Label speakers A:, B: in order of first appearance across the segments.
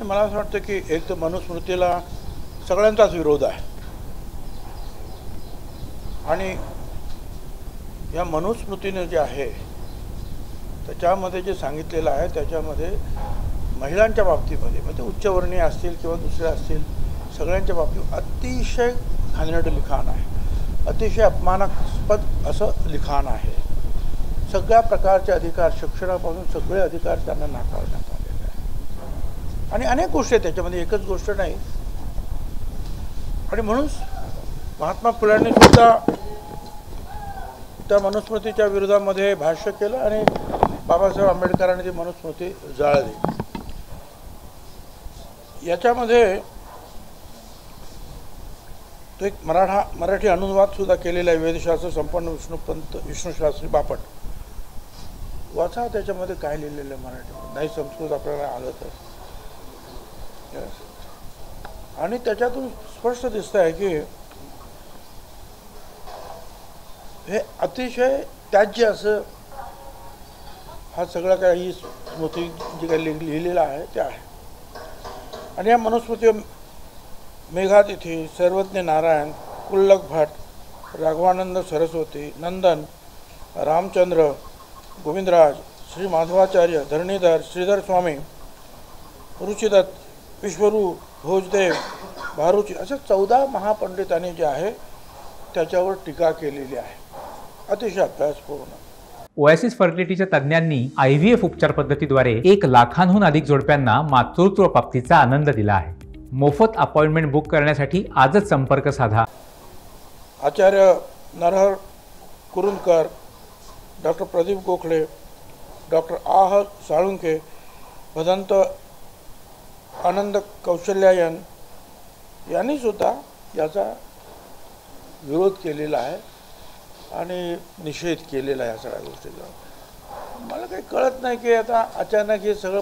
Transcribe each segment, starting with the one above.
A: मला असं वाटतं की एक तर मनुस्मृतीला सगळ्यांचाच विरोध आहे आणि या मनुस्मृतीने जे आहे त्याच्यामध्ये जे सांगितलेलं आहे त्याच्यामध्ये महिलांच्या बाबतीमध्ये म्हणजे उच्चवर्णीय असतील किंवा दुसरे असतील सगळ्यांच्या बाबतीत अतिशय घाणेरडं लिखाण आहे, अतिशय अपमानास्पद असं लिखाण आहे. सगळ्या प्रकारचे अधिकार शिक्षणापासून सगळे अधिकार त्यांना नाकारण्यात आलेले आहे आणि अनेक गोष्टी आहेत त्याच्यामध्ये, एकच गोष्ट नाही. आणि म्हणून महात्मा फुल्यांनी सुद्धा त्या मनुस्मृतीच्या विरोधामध्ये भाष्य केलं आणि बाबासाहेब आंबेडकरांनी ती मनुस्मृती जाळली. याच्यामध्ये तो एक मराठी अनुवाद सुद्धा केलेला आहे, वेदशास्त्र संपन्न विष्णुशास्त्री बापट. वाचा त्याच्यामध्ये काय लिहिलेलं आहे मराठी, नाही संस्कृत आपल्याला आलं तर. आणि त्याच्यातून स्पष्ट दिसत आहे की हे अतिशय त्याज्य असं हा सगळं काही स्मृती जे काही लिहिलेलं आहे ते आहे. आणि या मनुस्मृती मेघातिथी, सर्वज्ञ नारायण, कुल्लक भट, राघवानंद सरस्वती, नंदन, रामचंद्र, गोविंदराज, श्री माधवाचार्य, धरणीधर, श्रीधर स्वामी, रुचिदत्त, विश्वरू, भोजदेव, भारुची अशा 14 महापंडितांनी जे आहे त्याच्यावर टीका केलेली आहे, अतिशय अभ्यासपूर्ण.
B: ओएसिस फर्टिलिटीच्या तज्ज्ञांनी IVF उपचार पद्धतीद्वारे 1 लाखांहून अधिक जोडप्यांना मातृत्व प्राप्तीचा आनंद दिला आहे. मोफत अपॉइंटमेंट बुक करण्यासाठी आजच संपर्क साधा.
A: आचार्य नरहर कुरुंदकर, डॉक्टर प्रदीप गोखले, डॉक्टर आह साळुंके, भदंत आनंद कौशल्यायन यांनी सुद्धा याचा विरोध केलेला आहे आणि निषेध केलेला आहे या सगळ्या गोष्टीचा. मला काही कळत नाही की आता अचानक हे सगळं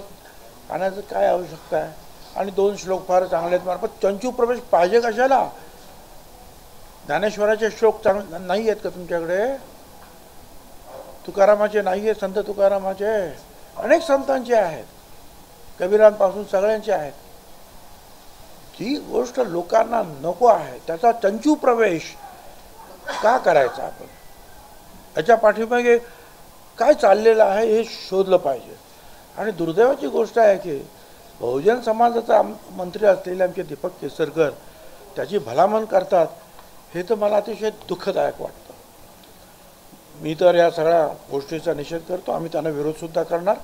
A: आणायचं काय आवश्यकता आहे. आणि 2 श्लोक फार चांगले आहेत, पण चंचू प्रवेश पाहिजे कशाला? ज्ञानेश्वराचे श्लोक चांगले नाही आहेत का तुमच्याकडे? तुकारामाचे नाही आहेत, संत तुकारामाचे अनेक संतांचे आहेत, कबीरांपासून सगळ्यांचे आहेत. जी गोष्ट लोकांना नको आहे त्याचा चंचू प्रवेश का करायचा आपण? याच्या पाठीमागे काय चाललेलं आहे हे शोधलं पाहिजे. आणि दुर्दैवाची गोष्ट आहे की बहुजन समाजाचा मंत्री असलेले आमचे दीपक केसरकर त्याची भलामण करतात, हे तर मला अतिशय दुःखदायक वाटतं. मी तर या सगळ्या गोष्टीचा निषेध करतो. आम्ही त्यांना विरोधसुद्धा करणार.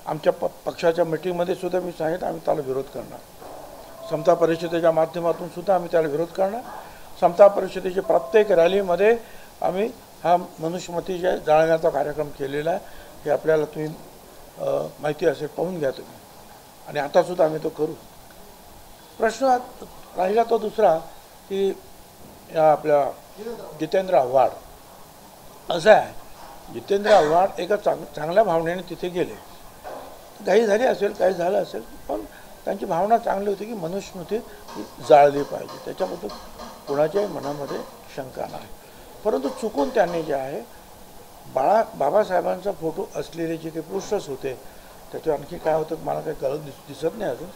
A: आमच्या पक्षाच्या मिटिंगमध्ये सुद्धा मी सांगितलं आम्ही त्याला विरोध करणार. समता परिषदेच्या माध्यमातून सुद्धा आम्ही त्याला विरोध करणार. समता परिषदेच्या प्रत्येक रॅलीमध्ये आम्ही हा मनुस्मृती जे जाळण्याचा कार्यक्रम केलेला आहे हे आपल्याला तुम्ही माहिती असेल, पाहून घ्या तुम्ही. आणि आतासुद्धा आम्ही तो करू. प्रश्न राहिला तो दुसरा की या आपल्या जितेंद्र आव्हाड असं आहे. जितेंद्र आव्हाड एका चांगल्या भावनेने तिथे गेले. काही झाली असेल, काही झालं असेल, पण त्यांची भावना चांगली होती की मनुस्मृती जाळली पाहिजे, त्याच्याबद्दल कुणाच्याही मनामध्ये शंका नाही. परंतु चुकून त्यांनी जे आहे बाबासाहेबांचा फोटो असलेले जे काही पोस्टर्स होते त्याच्यावर आणखी काय होतं मला काही कळत दिसत नाही अजून,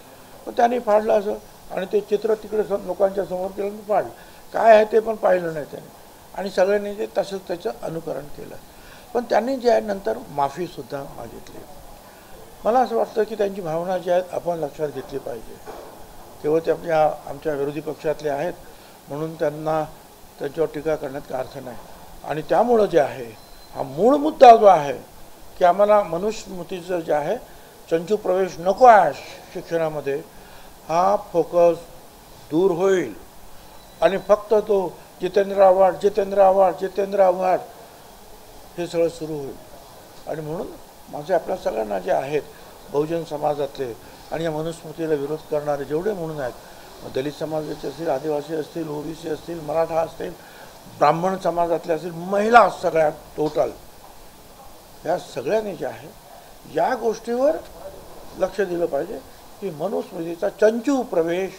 A: पण त्यांनी फाडलं असं आणि ते चित्र तिकडे लोकांच्या समोर केलं आणि फाडलं. काय आहे ते पण पाहिलं नाही त्यांनी आणि सगळ्यांनी ते तसंच त्याचं अनुकरण केलं. पण त्यांनी जे आहे नंतर माफीसुद्धा मागितली. मला असं वाटतं की त्यांची भावना जी आहेत आपण लक्षात घेतली पाहिजे. केवळ ते आमच्या विरोधी पक्षातले आहेत म्हणून त्यांना त्यांच्यावर टीका करण्यात काही अर्थ नाही. आणि त्यामुळं जे आहे हा मूळ मुद्दा जो आहे की आम्हाला मनुस्मृतीचं जे आहे चंचू प्रवेश नको आहे शिक्षणामध्ये, हा फोकस दूर होईल आणि फक्त तो जितेंद्र आव्हाड हे सगळं सुरू होईल. आणि म्हणून माझे आपल्या सगळ्यांना जे आहेत बहुजन समाजातले आणि या मनुस्मृतीला विरोध करणारे जेवढे म्हणून आहेत, दलित समाजाचे असतील, आदिवासी असतील, ओबीसी असतील, मराठा असतील, ब्राह्मण समाजातले असतील, महिला सगळ्या टोटल, या सगळ्यांनी जे आहे या गोष्टीवर लक्ष दिलं पाहिजे की मनुस्मृतीचा चंचू प्रवेश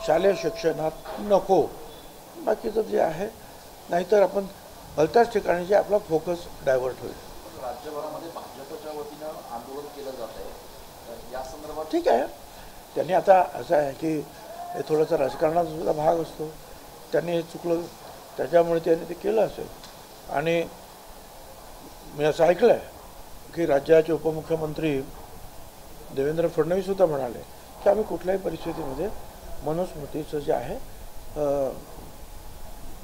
A: शालेय शिक्षणात नको. बाकीचं जे आहे नाहीतर आपण भलत्याच ठिकाणी जे आपला फोकस डायव्हर्ट होईल.
C: राज्यभरामध्ये भाजपच्या वतीनं आंदोलन केलं जात आहे, या संदर्भात
A: ठीक आहे. त्यांनी आता असं आहे की हे थोडंसं राजकारणाचा सुद्धा भाग असतो. त्यांनी हे चुकलं त्याच्यामुळे त्यांनी ते केलं असेल. आणि मी असं ऐकलं आहे की राज्याचे उपमुख्यमंत्री देवेंद्र फडणवीससुद्धा म्हणाले की आम्ही कुठल्याही परिस्थितीमध्ये मनुस्मृतीचं जे आहे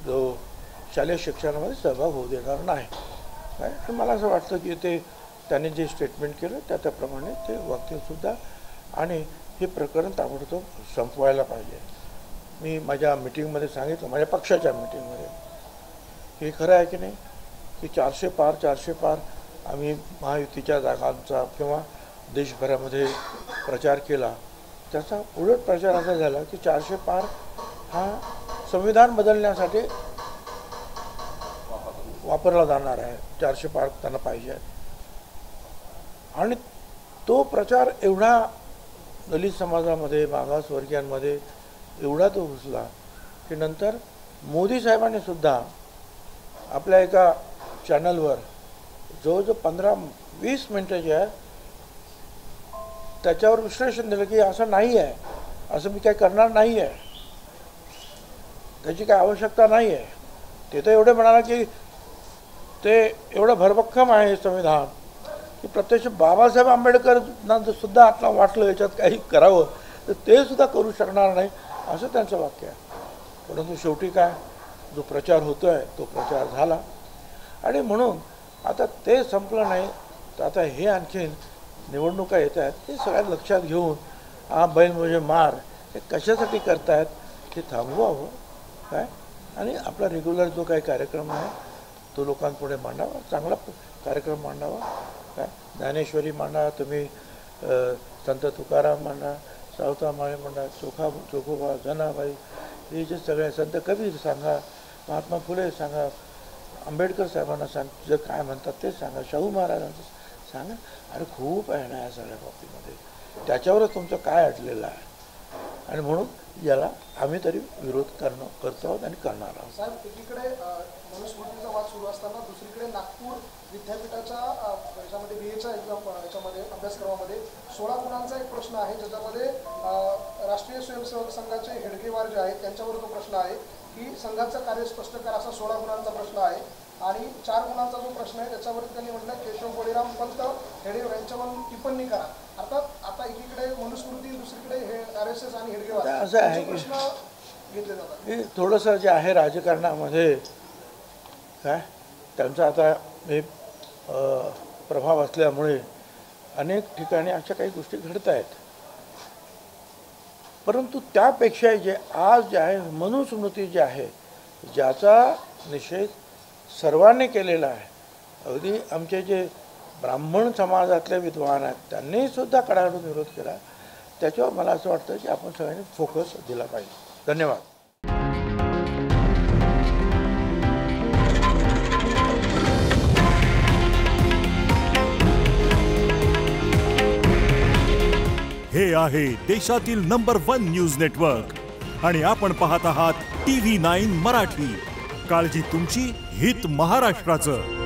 A: जो शालेय शिक्षणामध्ये सहभाग होऊ देणार नाही. काय आणि मला असं वाटतं की ते त्यांनी जे स्टेटमेंट केलं त्याप्रमाणे ते वागतीलसुद्धा आणि हे प्रकरण ताबडतोब संपवायला पाहिजे. मी माझ्या मिटिंगमध्ये सांगितलं, माझ्या पक्षाच्या मिटिंगमध्ये, हे खरं आहे की नाही की 400 पार आम्ही महायुतीच्या जागांचा किंवा देशभरामध्ये प्रचार केला. त्याचा उलट प्रचार असा झाला की 400 पार हा संविधान बदलण्यासाठी वापरला जाणार आहे. 400 पार त्यांना पाहिजे आहेत. आणि तो प्रचार एवढा दलित समाजामध्ये मागासवर्गीयांमध्ये एवढा तो घुसला की नंतर मोदी साहेबांनी सुद्धा आपल्या एका चॅनलवर जवळजवळ 15-20 मिनटं जे आहे त्याच्यावर विश्लेषण दिलं की असं नाही आहे, असं मी काही करणार नाही आहे, त्याची काही आवश्यकता नाही आहे. ते तर एवढे म्हणाला की ते एवढं भरभक्कम आहे संविधान की प्रत्यक्ष बाबासाहेब आंबेडकरांना सुद्धा आता वाटलं याच्यात काही करावं तर ते सुद्धा करू शकणार नाही असं त्यांचं वाक्य आहे. परंतु शेवटी काय, जो प्रचार होतो आहे तो प्रचार झाला. आणि म्हणून आता ते संपलं नाही तर आता हे आणखीन निवडणुका येत आहेत, हे सगळ्यात लक्षात घेऊन हा बैल म्हणजे मार हे कशासाठी करतायत ते थांबवावं काय आणि आपला रेग्युलर जो काही कार्यक्रम आहे तो लोकांपुढे मांडावा, चांगला कार्यक्रम मांडावा. काय ज्ञानेश्वरी मांडा, तुम्ही संत तुकाराम मांडा, सावता माळे मांडा, चोखोबा, जनाबाई, हे जे सगळे संत कबीर सांगा, महात्मा फुले सांगा, आंबेडकर साहेबांना जे काय म्हणतात ते सांगा, शाहू महाराजांचं सांगा. अरे खूप आहे ना या सगळ्या बाबतीमध्ये. त्याच्यावरच तुमचं काय अडलेलं आहे. आणि म्हणून याला आम्ही तरी विरोध करतो आहोत आणि करणार आहोत.
C: साहेब, एकीकडे मनुस्मृतीचा वाद सुरू असताना दुसरीकडे नागपूर विद्यापीठाच्या याच्यामध्ये BA याच्यामध्ये अभ्यासक्रमामध्ये 16 गुणांचा एक प्रश्न आहे, ज्याच्यामध्ये राष्ट्रीय स्वयंसेवक संघाचे हेडगेवार जे आहेत त्यांच्यावर तो प्रश्न आहे की संघाचं कार्य स्पष्ट करा, असा 16 गुणांचा प्रश्न आहे. आणि 4 गुणांचा जो प्रश्न आहे त्याच्यावरती त्यांनी म्हटलं केशव बळीराम पंत हेडगेवार यांच्यावर टिप्पणी करा. अर्थात आता एकीकडे मनुस्मृती, दुसरीकडे हे RSS आणि हेडगेवार
A: असं आहे की
C: प्रश्न घेतले जातात.
A: हे थोडंसं जे आहे राजकारणामध्ये काय त्यांचा आता हे प्रभाव असल्यामुळे अनेक ठिकाणी अशा काही गोष्टी घडत आहेत. परंतु त्यापेक्षा जे आज जे आहे मनुस्मृती जे आहे ज्याचा निषेध सर्वांनी केलेला आहे, अगदी आमचे जे ब्राह्मण समाजातले विद्वान आहेत त्यांनी सुद्धा कडाडून विरोध केला. त्याच्यावर मला असं वाटतं की आपण सगळ्यांनी फोकस दिला पाहिजे. धन्यवाद.
D: हे आहे देशातील नंबर 1 न्यूज नेटवर्क आणि आपण पाहत आहात TV9 मराठी. काळजी तुमची, हित महाराष्ट्राचं.